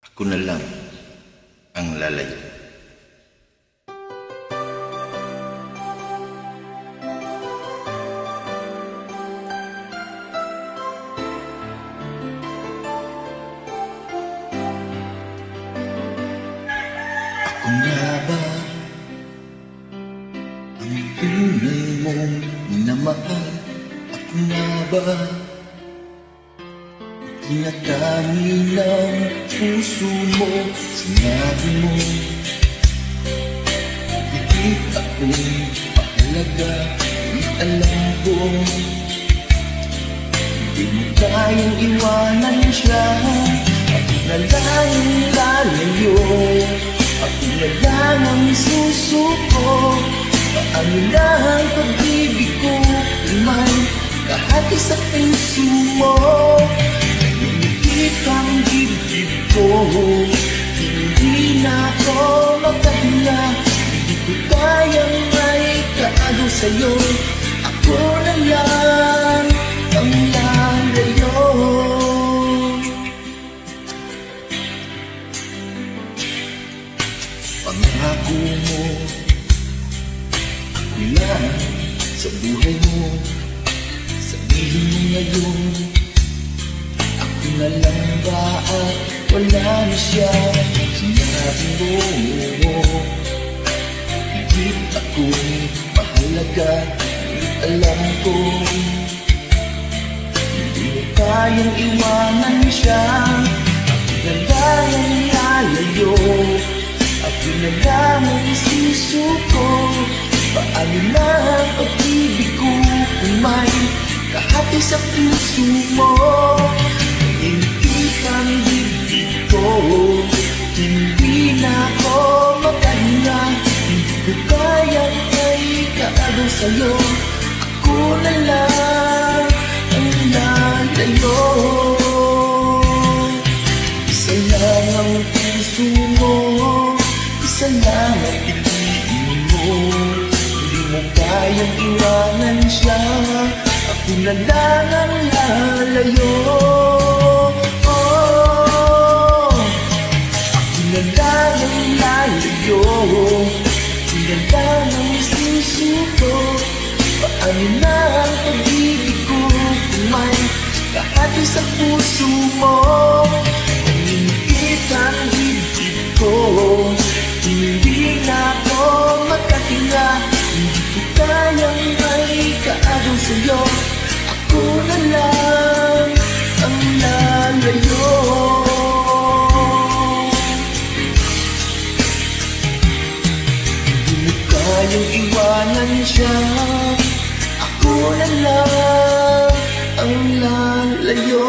Ako na lang ang lalayo. Ako nga ba ang tunay mong minamahal? Ako nga ba tinatani ng puso mo? Sinabi mo higit akong mahalaga. Ngunit alam ko hindi mo kayang iwanan siya. Ako na lang ang lalayo, ako na lang ang susuko. Paano na ang pag-ibig ko man kahati sa puso mo? Nangingikit ang dibdib ko, hindi na ako makahinga. Hindi ko kayang may kaagaw sa'yo. Ako na lang ang lalayo. Pangako mo ako lang sa buhay mo. Sabihin mo ngayon, ako na lang ba at wala na siya? Sinabi mo higit ako mahalaga. Ngunit alam ko hindi mo kayang iwanan siya. Ako na lang ang lalayo, ako na lang ang susuko. Paano na ang pag-ibig ko kung may kahati sa puso mo? Nangingikit ang dibdib ko, hindi na ako makahinga. Hindi ko kayang may kaagaw sa'yo. Ako na lang ang lalayo. Isa lang ang puso mo, isa lang ang piliin mo. Hindi mo kayang iwanan siya. Ako na lang ang lalayo. Ako na lang ang lalayo. Ako na lang ang susuko. Paano na ang pag-ibig ko kung may kahati sa puso mo? Nangingikit ang dibdib ko, hindi na ako makahinga. Hindi ko kayang may kaagaw sa'yo. Ako na lang ang lalayo. Hindi mo kayang iwanan siya. Ako na lang ang lalayo.